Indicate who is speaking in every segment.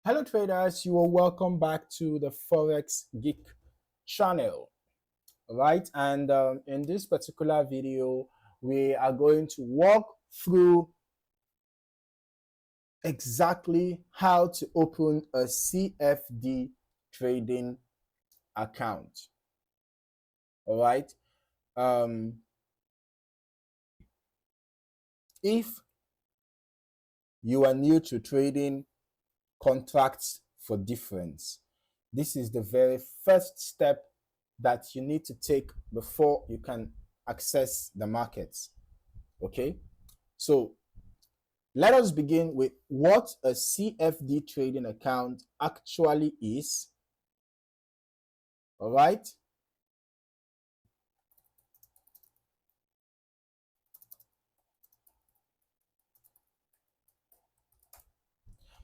Speaker 1: Hello traders, you are welcome back to the Forex Geek channel, right? And in this particular video, we are going to walk through exactly how to open a CFD trading account, all right? If you are new to trading contracts for difference, this is the very first step that you need to take before you can access the markets. Okay, so let us begin with what a CFD trading account actually is. All right,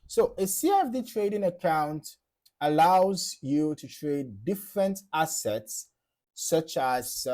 Speaker 1: so a CFD trading account allows you to trade different assets such as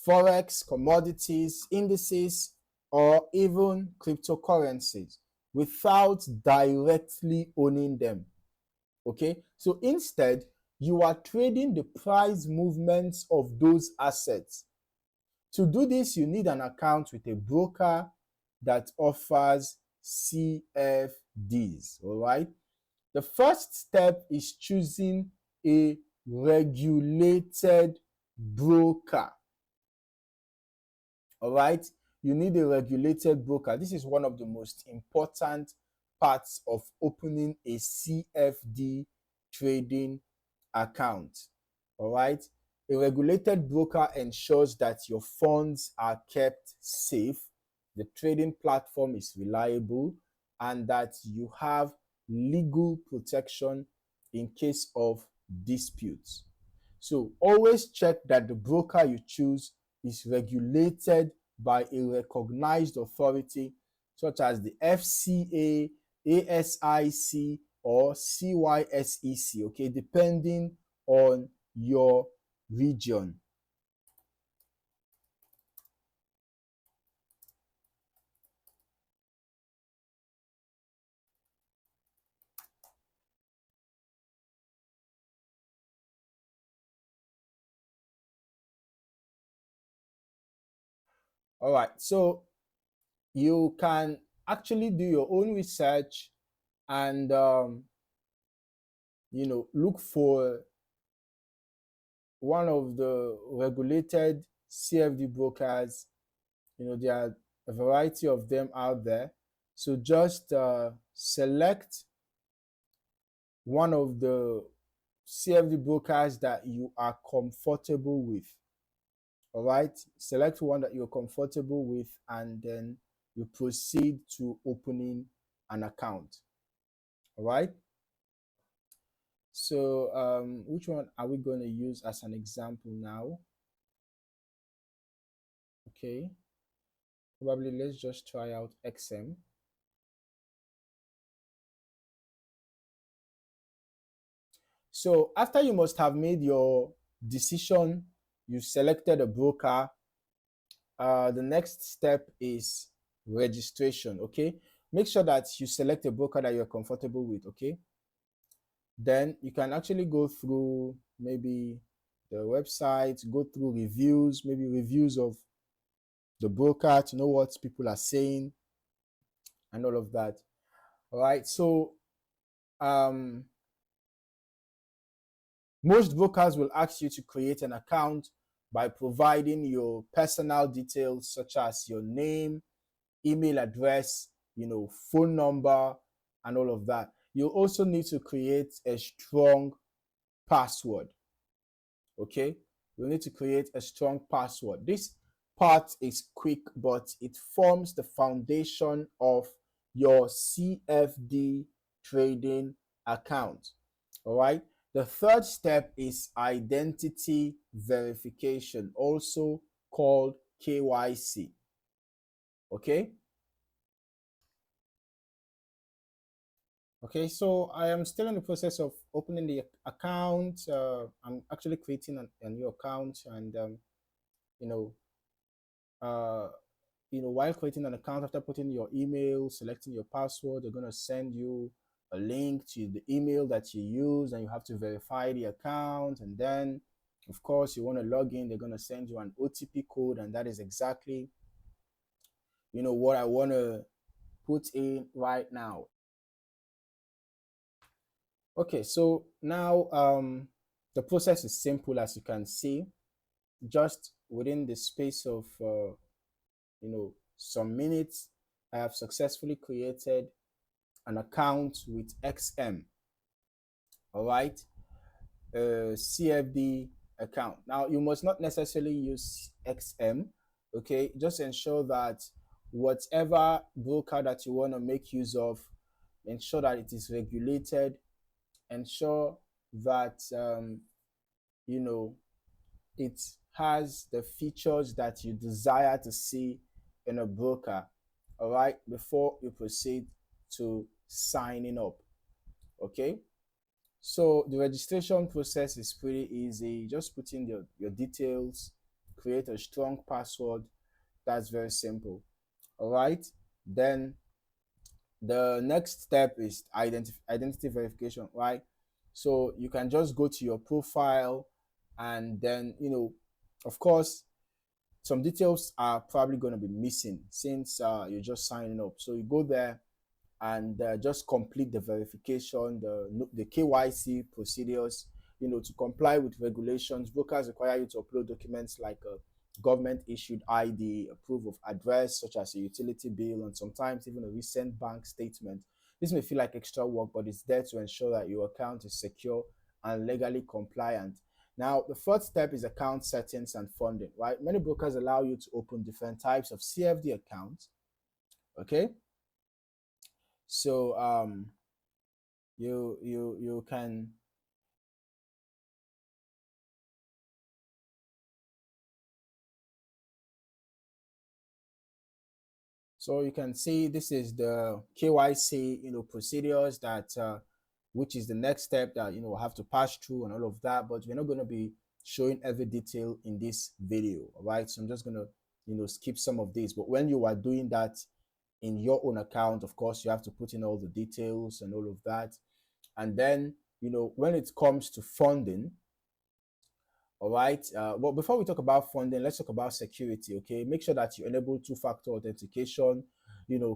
Speaker 1: Forex, commodities, indices, or even cryptocurrencies without directly owning them. Okay, so instead, you are trading the price movements of those assets. To do this, you need an account with a broker that offers CFDs. All right, the first step is choosing a regulated broker. All right, you need a regulated broker. This is one of the most important parts of opening a CFD trading account. All right, a regulated broker ensures that your funds are kept safe, the trading platform is reliable, and that you have legal protection in case of disputes. So always check that the broker you choose is regulated by a recognized authority such as the FCA, ASIC, or CYSEC, okay, depending on your region. All right, so you can actually do your own research and look for one of the regulated CFD brokers. There are a variety of them out there. So just select one of the CFD brokers that you are comfortable with. All right, select one that you're comfortable with, and then you proceed to opening an account. All right, so which one are we going to use as an example now? Okay, probably let's just try out XM. So after you must have made your decision, you selected a broker, the next step is registration. Okay, make sure that you select a broker that you're comfortable with. Okay, then you can actually go through maybe the website, go through reviews, maybe reviews of the broker to know what people are saying and all of that. All right, so most brokers will ask you to create an account by providing your personal details such as your name, email address, phone number, and all of that. You also need to create a strong password. Okay, you need to create a strong password. This part is quick, but it forms the foundation of your CFD trading account. All right, the third step is identity verification, also called KYC. Okay. Okay, so I am still in the process of opening the account. I'm actually creating a new account, and you know while creating an account, after putting your email, selecting your password, they're going to send you a link to the email that you use, and you have to verify the account. And then, of course, you want to log in, they're going to send you an OTP code, and that is exactly, what I want to put in right now. Okay, so now the process is simple, as you can see. Just within the space of some minutes, I have successfully created an account with XM. All right, CFD account. Now you must not necessarily use XM. Okay, just ensure that whatever broker that you want to make use of, ensure that it is regulated. Ensure that it has the features that you desire to see in a broker. All right, before you proceed to signing up. Okay, so the registration process is pretty easy. Just put in your details, create a strong password. That's very simple. All right, then the next step is identity verification, right? So you can just go to your profile, and then of course some details are probably going to be missing since you're just signing up. So you go there and just complete the verification, the KYC procedures. To comply with regulations, brokers require you to upload documents like a government issued ID, a proof of address such as a utility bill, and sometimes even a recent bank statement. This may feel like extra work, but it's there to ensure that your account is secure and legally compliant. Now, the fourth step is account settings and funding, right? Many brokers allow you to open different types of CFD accounts. Okay, so you can see this is the KYC procedures that which is the next step that have to pass through and all of that, but we're not going to be showing every detail in this video. All right, so I'm just going to skip some of these, but when you are doing that in your own account, of course you have to put in all the details and all of that. And then when it comes to funding, all right. But before we talk about funding, let's talk about security. Okay. Make sure that you enable two-factor authentication,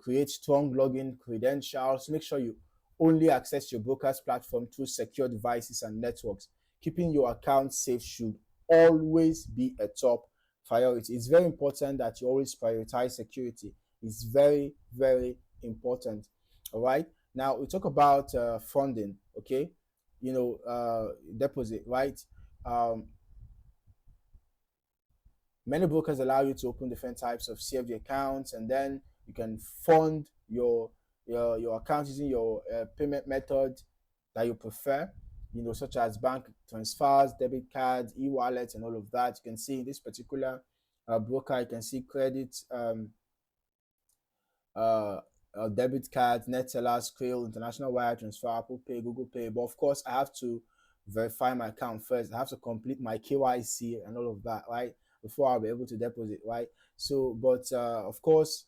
Speaker 1: create strong login credentials. Make sure you only access your broker's platform through secure devices and networks. Keeping your account safe should always be a top priority. It's very important that you always prioritize security. It's very, very important. All right. Now we talk about funding. Okay. Deposit, right? Many brokers allow you to open different types of CFD accounts, and then you can fund your account using your payment method that you prefer, such as bank transfers, debit cards, e-wallets, and all of that. You can see in this particular broker, you can see credit, debit cards, NetSellers, Krill, International Wire Transfer, Apple Pay, Google Pay. But of course, I have to verify my account first. I have to complete my KYC and all of that, right? Before I'll be able to deposit, right? So, but of course,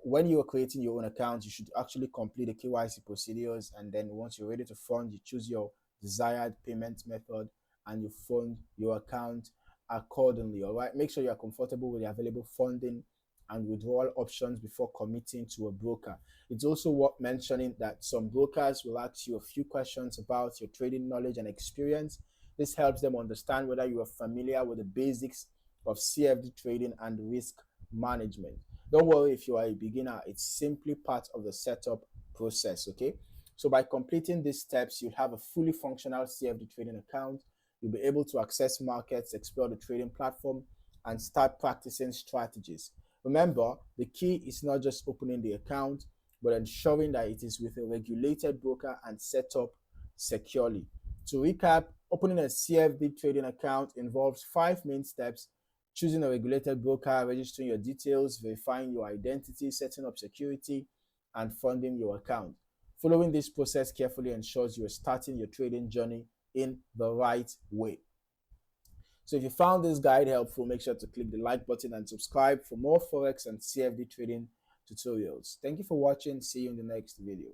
Speaker 1: when you are creating your own account, you should actually complete the KYC procedures, and then once you're ready to fund, you choose your desired payment method and you fund your account accordingly. All right, make sure you are comfortable with the available funding and withdrawal options before committing to a broker. It's also worth mentioning that some brokers will ask you a few questions about your trading knowledge and experience. This helps them understand whether you are familiar with the basics of CFD trading and risk management. Don't worry if you are a beginner, it's simply part of the setup process, okay? So by completing these steps, you'll have a fully functional CFD trading account. You'll be able to access markets, explore the trading platform, and start practicing strategies. Remember, the key is not just opening the account, but ensuring that it is with a regulated broker and set up securely. To recap, opening a CFD trading account involves 5 main steps: choosing a regulated broker, registering your details, verifying your identity, setting up security, and funding your account. Following this process carefully ensures you are starting your trading journey in the right way. So if you found this guide helpful, make sure to click the like button and subscribe for more Forex and CFD trading tutorials. Thank you for watching. See you in the next video.